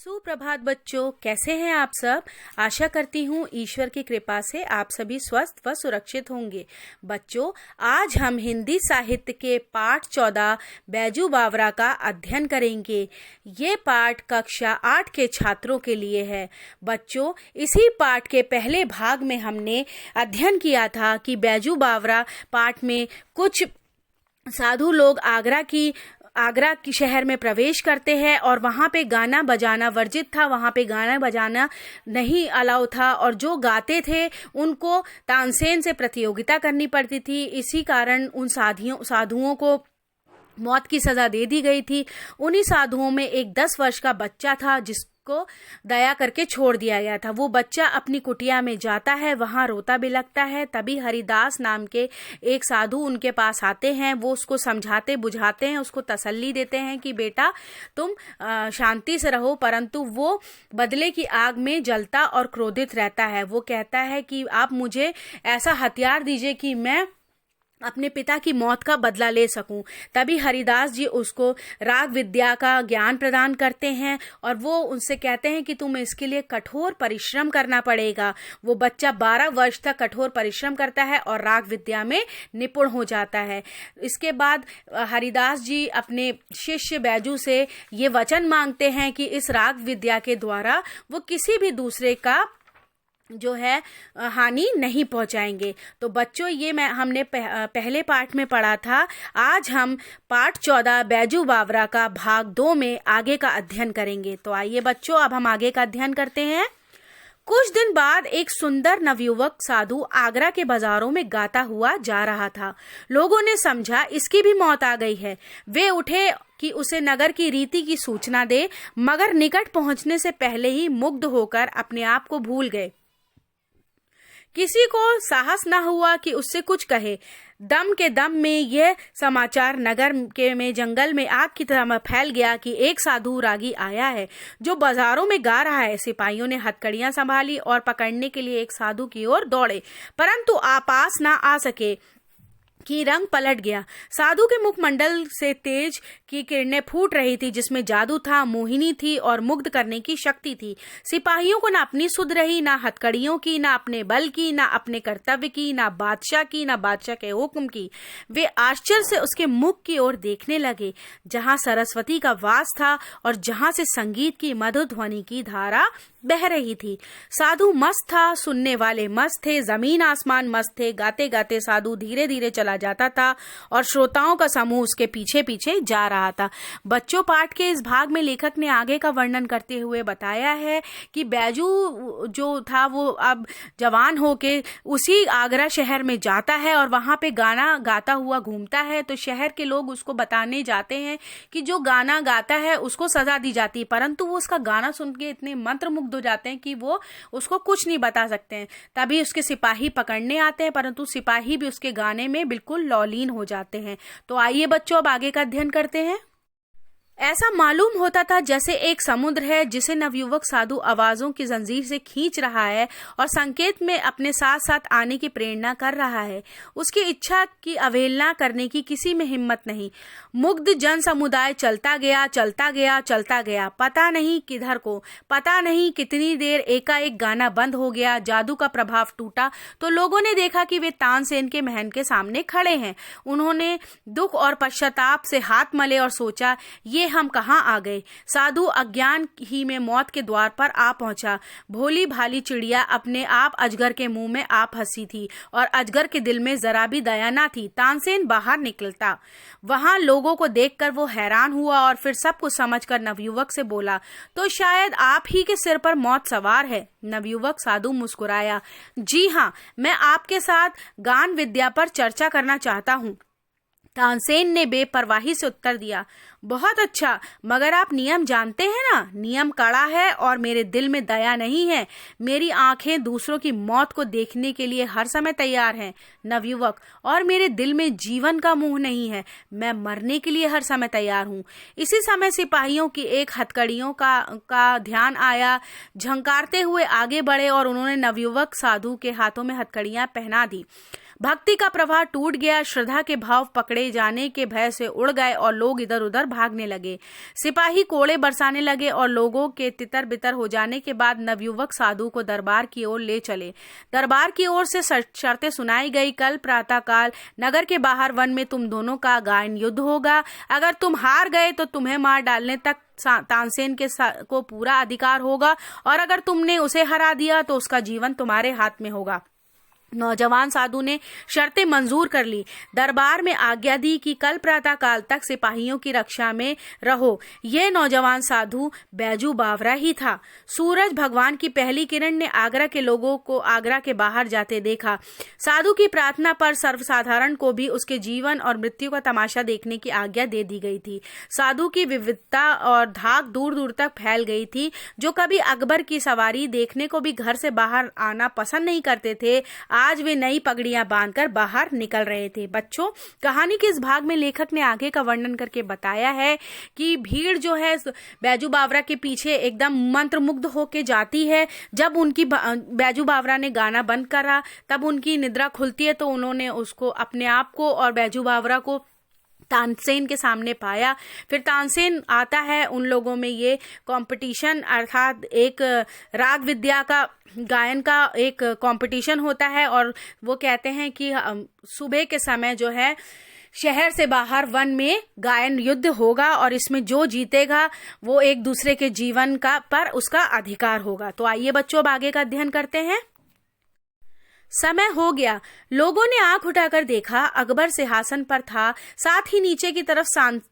सुप्रभात बच्चों, कैसे हैं आप सब। आशा करती हूँ ईश्वर की कृपा से आप सभी स्वस्थ व सुरक्षित होंगे। बच्चों, आज हम हिंदी साहित्य के पाठ 14 बैजू बावरा का अध्ययन करेंगे। ये पाठ कक्षा 8 के छात्रों के लिए है। बच्चों, इसी पाठ के पहले भाग में हमने अध्ययन किया था कि बैजू बावरा पाठ में कुछ साधु लोग आगरा की शहर में प्रवेश करते हैं और वहाँ पे गाना बजाना वर्जित था, वहाँ पे गाना बजाना नहीं अलाउ था और जो गाते थे उनको तानसेन से प्रतियोगिता करनी पड़ती थी। इसी कारण उन साधुओं को मौत की सज़ा दे दी गई थी। उन्हीं साधुओं में एक 10 वर्ष का बच्चा था जिसको दया करके छोड़ दिया गया था। वो बच्चा अपनी कुटिया में जाता है, वहाँ रोता बिलखता है। तभी हरिदास नाम के एक साधु उनके पास आते हैं। वो उसको समझाते बुझाते हैं, उसको तसल्ली देते हैं कि बेटा तुम शांति से रहो, परंतु वो बदले की आग में जलता और क्रोधित रहता है। वो कहता है कि आप मुझे ऐसा हथियार दीजिए कि मैं अपने पिता की मौत का बदला ले सकूं। तभी हरिदास जी उसको राग विद्या का ज्ञान प्रदान करते हैं और वो उनसे कहते हैं कि तुम्हें इसके लिए कठोर परिश्रम करना पड़ेगा। वो बच्चा 12 वर्ष तक कठोर परिश्रम करता है और राग विद्या में निपुण हो जाता है। इसके बाद हरिदास जी अपने शिष्य बैजू से ये वचन मांगते हैं कि इस राग विद्या के द्वारा वो किसी भी दूसरे का जो है हानि नहीं पहुंचाएंगे। तो बच्चों, ये हमने पहले पाठ में पढ़ा था। आज हम पाठ 14 बैजू बावरा का भाग 2 में आगे का अध्ययन करेंगे। तो आइए बच्चों, अब हम आगे का अध्ययन करते हैं। कुछ दिन बाद एक सुंदर नवयुवक साधु आगरा के बाजारों में गाता हुआ जा रहा था। लोगों ने समझा इसकी भी मौत आ गई है। वे उठे कि उसे नगर की रीति की सूचना दे, मगर निकट पहुंचने से पहले ही मुग्ध होकर अपने आप को भूल गए। किसी को साहस न हुआ कि उससे कुछ कहे। दम के दम में यह समाचार नगर में जंगल में आग की तरह फैल गया कि एक साधु रागी आया है जो बाजारों में गा रहा है। सिपाहियों ने हथकड़ियां संभाली और पकड़ने के लिए एक साधु की ओर दौड़े, परंतु पास न आ सके कि रंग पलट गया। साधु के मुखमंडल से तेज की किरणें फूट रही थी, जिसमें जादू था, मोहिनी थी और मुग्ध करने की शक्ति थी। सिपाहियों को न अपनी सुध रही, न हथकड़ियों की, न अपने बल की, न अपने कर्तव्य की, न बादशाह की, न बादशाह के हुक्म की। वे आश्चर्य से उसके मुख की ओर देखने लगे, जहां सरस्वती का वास था और जहां से संगीत की मधुर ध्वनि की धारा बह रही थी। साधु मस्त था, सुनने वाले मस्त थे, जमीन आसमान मस्त थे। गाते गाते साधु धीरे धीरे चला जाता था और श्रोताओं का समूह उसके पीछे पीछे जा रहा था। बच्चों, पाठ के इस भाग में लेखक ने आगे का वर्णन करते हुए बताया है कि बैजू जो था वो अब जवान होके उसी आगरा शहर में जाता है और वहां पे गाना गाता हुआ घूमता है। तो शहर के लोग उसको बताने जाते हैं कि जो गाना गाता है उसको सजा दी जाती है, परंतु वो उसका गाना सुन के इतने मंत्रमुग्ध हो जाते हैं कि वो उसको कुछ नहीं बता सकते हैं। तभी उसके सिपाही पकड़ने आते हैं, परंतु सिपाही भी उसके गाने में बिल्कुल लौलीन हो जाते हैं। तो आइए बच्चों, अब आगे का अध्ययन करते हैं। ऐसा मालूम होता था जैसे एक समुद्र है जिसे नवयुवक साधु आवाजों की जंजीर से खींच रहा है और संकेत में अपने साथ साथ आने की प्रेरणा कर रहा है। उसकी इच्छा की अवहेलना करने की किसी में हिम्मत नहीं। मुग्ध जन समुदाय चलता गया, चलता गया, चलता गया, पता नहीं किधर को, पता नहीं कितनी देर। एकाएक गाना बंद हो गया, जादू का प्रभाव टूटा तो लोगों ने देखा कि वे तानसेन के महल के सामने खड़े हैं। उन्होंने दुख और पश्चाताप से हाथ मले और सोचा, ये हम कहाँ आ गए। साधु अज्ञान ही में मौत के द्वार पर आ पहुंचा। भोली भाली चिड़िया अपने आप अजगर के मुंह में आप हंसी थी और अजगर के दिल में जरा भी दया न थी। तानसेन बाहर निकलता, वहां लोगों को देखकर वो हैरान हुआ और फिर सब कुछ समझकर नवयुवक से बोला, तो शायद आप ही के सिर पर मौत सवार है। नवयुवक साधु मुस्कुराया, जी हाँ, मैं आपके साथ गान विद्या पर चर्चा करना चाहता हूँ। तानसेन ने बेपरवाही से उत्तर दिया, बहुत अच्छा, मगर आप नियम जानते हैं ना। नियम कड़ा है और मेरे दिल में दया नहीं है। मेरी आंखें दूसरों की मौत को देखने के लिए हर समय तैयार हैं। नवयुवक, और मेरे दिल में जीवन का मोह नहीं है। मैं मरने के लिए हर समय तैयार हूँ। इसी समय सिपाहियों की एक हथकड़ियों का ध्यान आया। झंकारते हुए आगे बढ़े और उन्होंने नवयुवक साधु के हाथों में हथकड़ियां पहना दी। भक्ति का प्रवाह टूट गया। श्रद्धा के भाव पकड़े जाने के भय से उड़ गए और लोग इधर उधर भागने लगे। सिपाही कोड़े बरसाने लगे और लोगों के तितर बितर हो जाने के बाद नवयुवक साधु को दरबार की ओर ले चले। दरबार की ओर से शर्तें सुनाई गई। कल प्रातःकाल नगर के बाहर वन में तुम दोनों का गायन युद्ध होगा। अगर तुम हार गए तो तुम्हें मार डालने तक तानसेन को पूरा अधिकार होगा, और अगर तुमने उसे हरा दिया तो उसका जीवन तुम्हारे हाथ में होगा। नौजवान साधु ने शर्तें मंजूर कर ली। दरबार में आज्ञा दी कि कल प्रातःकाल तक सिपाहियों की रक्षा में रहो। यह नौजवान साधु बैजू बावरा ही था। सूरज भगवान की पहली किरण ने आगरा के लोगों को आगरा के बाहर जाते देखा। साधु की प्रार्थना पर सर्वसाधारण को भी उसके जीवन और मृत्यु का तमाशा देखने की आज्ञा दे दी गई थी। साधु की विविधता और धाक दूर दूर तक फैल गई थी। जो कभी अकबर की सवारी देखने को भी घर से बाहर आना पसंद नहीं करते थे, आज वे नई पगड़ियां बांधकर बाहर निकल रहे थे। बच्चों, कहानी के इस भाग में लेखक ने आगे का वर्णन करके बताया है कि भीड़ जो है बैजू बावरा के पीछे एकदम मंत्रमुग्ध होके जाती है। जब उनकी बैजू बावरा ने गाना बंद करा तब उनकी निद्रा खुलती है, तो उन्होंने उसको अपने आप को और बैजू बावरा को तानसेन के सामने पाया। फिर तानसेन आता है। उन लोगों में ये कंपटीशन अर्थात एक राग विद्या का गायन का एक कंपटीशन होता है, और वो कहते हैं कि सुबह के समय जो है शहर से बाहर वन में गायन युद्ध होगा, और इसमें जो जीतेगा वो एक दूसरे के जीवन का पर उसका अधिकार होगा। तो आइए बच्चों, अब आगे का अध्ययन करते हैं। समय हो गया। लोगों ने आंख उठाकर देखा। अकबर सिंहासन पर था, साथ ही नीचे की तरफ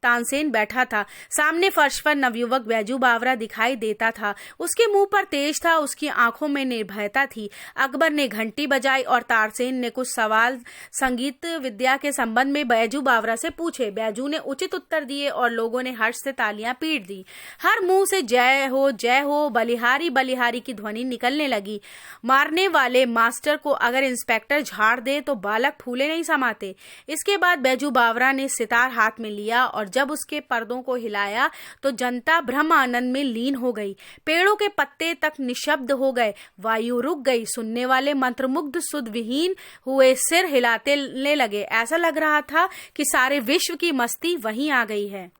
तानसेन बैठा था। सामने फर्श पर नवयुवक बैजू बावरा दिखाई देता था। उसके मुंह पर तेज था, उसकी आंखों में निर्भयता थी। अकबर ने घंटी बजाई और तानसेन ने कुछ सवाल संगीत विद्या के संबंध में बैजू बावरा से पूछे। बैजू ने उचित उत्तर दिए और लोगों ने हर्ष से तालियां पीट दी। हर मुंह से जय हो, बलिहारी बलिहारी की ध्वनि निकलने लगी। मारने वाले मास्टर को अगर इंस्पेक्टर झाड़ दे तो बालक फूले नहीं समाते। इसके बाद बैजू बावरा ने सितार हाथ में लिया और जब उसके पर्दों को हिलाया तो जनता ब्रह्म आनंद में लीन हो गई। पेड़ों के पत्ते तक निशब्द हो गए, वायु रुक गई। सुनने वाले मंत्रमुग्ध सुध विहीन हुए सिर हिलाते लगे। ऐसा लग रहा था कि सारे विश्व की मस्ती वहीं आ गई है।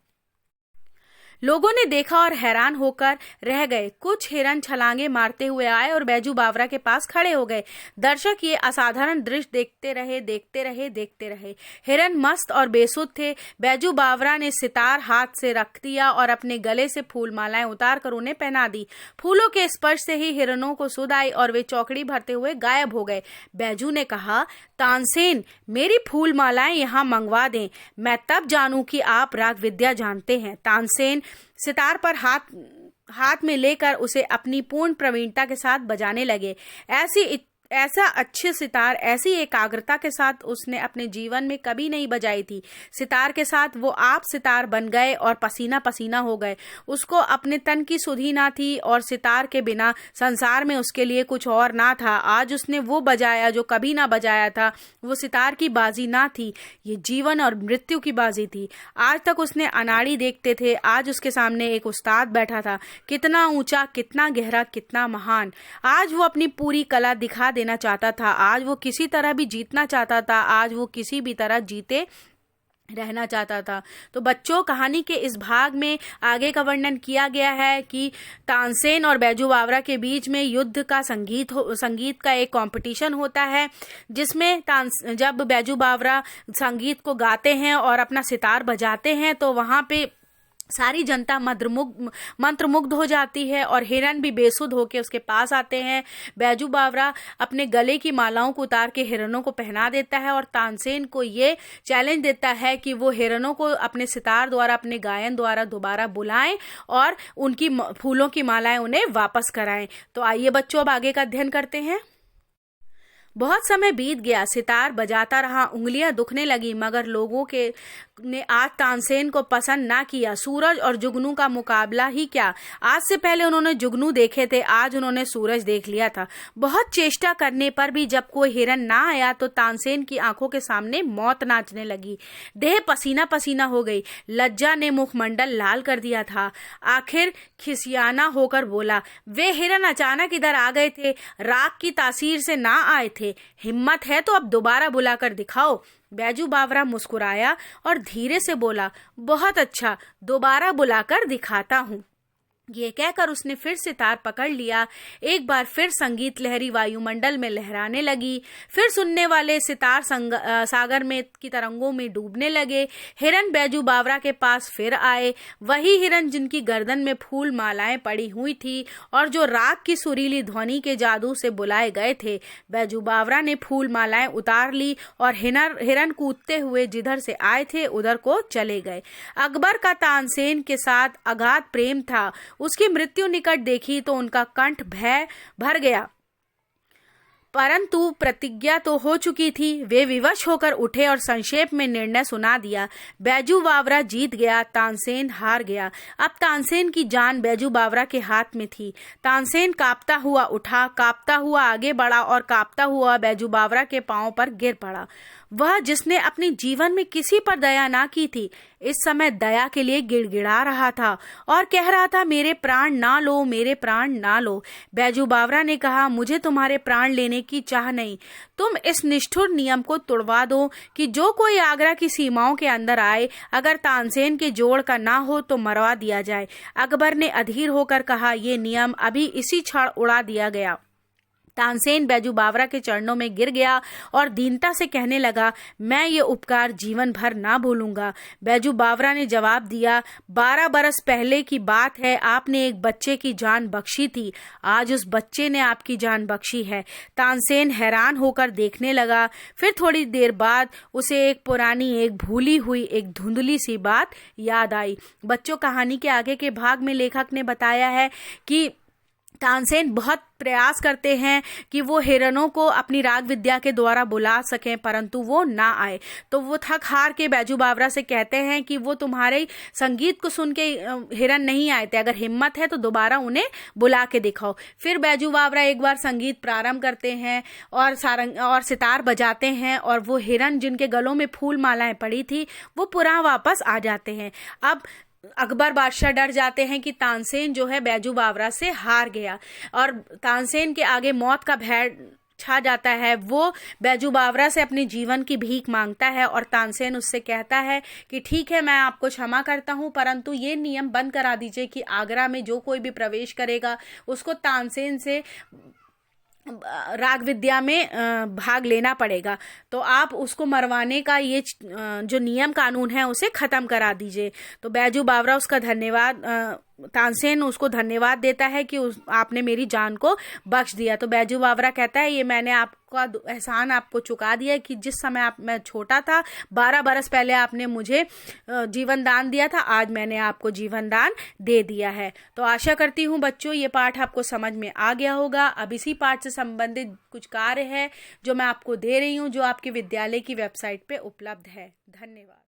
लोगों ने देखा और हैरान होकर रह गए। कुछ हिरन छलांगे मारते हुए आए और बैजू बावरा के पास खड़े हो गए। दर्शक ये असाधारण दृश्य देखते रहे। हिरन मस्त और बेसुध थे। बैजू बावरा ने सितार हाथ से रख दिया और अपने गले से फूल मालाएं उतार कर उन्हें पहना दी। फूलों के स्पर्श से ही हिरनों को सुध आई और वे चौकड़ी भरते हुए गायब हो गए। बैजू ने कहा, तानसेन, मेरी फूल मालाएं यहाँ मंगवा दें, मैं तब जानूं कि आप राग विद्या जानते हैं। तानसेन सितार पर हाथ में लेकर उसे अपनी पूर्ण प्रवीणता के साथ बजाने लगे। ऐसा अच्छे सितार, ऐसी एकाग्रता के साथ उसने अपने जीवन में कभी नहीं बजाई थी। सितार के साथ वो आप सितार बन गए और पसीना पसीना हो गए। उसको अपने तन की सुधि ना थी और सितार के बिना संसार में उसके लिए कुछ और ना था। आज उसने वो बजाया जो कभी ना बजाया था। वो सितार की बाजी ना थी, ये जीवन और मृत्यु की बाजी थी। आज तक उसने अनाड़ी देखते थे, आज उसके सामने एक उस्ताद बैठा था। कितना ऊंचा, कितना गहरा, कितना महान। आज वो अपनी पूरी कला दिखा देना चाहता था। आज वो किसी तरह भी जीतना चाहता था। आज वो किसी भी तरह जीते रहना चाहता था। तो बच्चों, कहानी के इस भाग में आगे का वर्णन किया गया है कि तानसेन और बैजू बावरा के बीच में युद्ध का संगीत का एक कंपटीशन होता है, जिसमें जब बैजू बावरा संगीत को गाते हैं और अपना सितार बजाते हैं तो वहां पे सारी जनता मंत्रमुग्ध हो जाती है और हिरन भी बेसुध होकर उसके पास आते हैं। बैजू बावरा अपने गले की मालाओं को उतार के हिरनों को पहना देता है और तानसेन को ये चैलेंज देता है कि वो हिरनों को अपने सितार द्वारा, अपने गायन द्वारा दोबारा बुलाएं और उनकी फूलों की मालाएं उन्हें वापस कराएं। तो आइए बच्चों, अब आगे का अध्ययन करते हैं। बहुत समय बीत गया। सितार बजाता रहा, उंगलियां दुखने लगी, मगर लोगों ने आज तानसेन को पसंद ना किया। सूरज और जुगनू का मुकाबला ही क्या, आज से पहले उन्होंने जुगनू देखे थे, आज उन्होंने सूरज देख लिया था। बहुत चेष्टा करने पर भी जब कोई हिरन ना आया तो तानसेन की आंखों के सामने मौत नाचने लगी। देह पसीना पसीना हो गई, लज्जा ने मुखमंडल लाल कर दिया था। आखिर खिसियाना होकर बोला, वे हिरन अचानक इधर आ गए थे, राग की तासीर से ना आए थे। हिम्मत है तो अब दोबारा बुलाकर दिखाओ। बैजू बावरा मुस्कुराया और धीरे से बोला, बहुत अच्छा, दोबारा बुलाकर दिखाता हूँ। ये कहकर उसने फिर सितार पकड़ लिया। एक बार फिर संगीत लहरी वायुमंडल में लहराने लगी। फिर सुनने वाले सितार सागर में की तरंगों में डूबने लगे। हिरन बैजू बावरा के पास फिर आए, वही हिरन जिनकी गर्दन में फूल मालाएं पड़ी हुई थी और जो राग की सुरीली ध्वनि के जादू से बुलाए गए थे। बैजू बावरा ने फूल मालाएं उतार ली और हिरन कूदते हुए जिधर से आए थे उधर को चले गए। अकबर का तानसेन के साथ अगाध प्रेम था। उसकी मृत्यु निकट देखी तो उनका कंठ भय भर गया, परंतु प्रतिज्ञा तो हो चुकी थी। वे विवश होकर उठे और संक्षेप में निर्णय सुना दिया। बैजू बावरा जीत गया, तानसेन हार गया। अब तानसेन की जान बैजू बावरा के हाथ में थी। तानसेन कांपता हुआ उठा, कांपता हुआ आगे बढ़ा और कांपता हुआ बैजू बावरा के पांव पर गिर पड़ा। वह जिसने अपने जीवन में किसी पर दया ना की थी, इस समय दया के लिए गिड़गिड़ा रहा था और कह रहा था, मेरे प्राण ना लो, मेरे प्राण ना लो। बैजू बावरा ने कहा, मुझे तुम्हारे प्राण लेने की चाह नहीं। तुम इस निष्ठुर नियम को तुड़वा दो कि जो कोई आगरा की सीमाओं के अंदर आए, अगर तानसेन के जोड़ का ना हो तो मरवा दिया जाए। अकबर ने अधीर होकर कहा, यह नियम अभी इसी क्षण उड़ा दिया गया। तानसेन बैजू बावरा के चरणों में गिर गया और दीनता से कहने लगा, मैं ये उपकार जीवन भर ना भूलूंगा। बैजू बावरा ने जवाब दिया, 12 बरस पहले की बात है, आपने एक बच्चे की जान बख्शी थी, आज उस बच्चे ने आपकी जान बख्शी है। तानसेन हैरान होकर देखने लगा। फिर थोड़ी देर बाद उसे एक पुरानी, एक भूली हुई, एक धुंधली सी बात याद आई। बच्चों, कहानी के आगे के भाग में लेखक ने बताया है कि तानसेन बहुत प्रयास करते हैं कि वो हिरणों को अपनी राग विद्या के द्वारा बुला सकें, परंतु वो ना आए। तो वो थक हार के बैजू बावरा से कहते हैं कि वो तुम्हारे संगीत को सुन के हिरन नहीं आए थे, अगर हिम्मत है तो दोबारा उन्हें बुला के दिखाओ। फिर बैजू बावरा एक बार संगीत प्रारंभ करते हैं और सारंग और सितार बजाते हैं और वो हिरन जिनके गलों में फूल मालाएं पड़ी थी वो पुनः वापस आ जाते हैं। अब अकबर बादशाह डर जाते हैं कि तानसेन जो है बैजू बावरा से हार गया और तानसेन के आगे मौत का भय छा जाता है। वो बैजू बावरा से अपने जीवन की भीख मांगता है और तानसेन उससे कहता है कि ठीक है, मैं आपको क्षमा करता हूं, परंतु ये नियम बंद करा दीजिए कि आगरा में जो कोई भी प्रवेश करेगा उसको तानसेन से राग विद्या में भाग लेना पड़ेगा। तो आप उसको मरवाने का ये जो नियम कानून है उसे खत्म करा दीजिए। तो बैजू बावरा उसका धन्यवाद, तानसेन उसको धन्यवाद देता है कि आपने मेरी जान को बख्श दिया। तो बैजू बावरा कहता है, ये मैंने आपका एहसान आपको चुका दिया कि जिस समय मैं छोटा था, 12 बरस पहले आपने मुझे जीवन दान दिया था, आज मैंने आपको जीवन दान दे दिया है। तो आशा करती हूँ बच्चों ये पाठ आपको समझ में आ गया होगा। अब इसी पाठ से संबंधित कुछ कार्य है जो मैं आपको दे रही हूँ, जो आपके विद्यालय की वेबसाइट पे उपलब्ध है। धन्यवाद।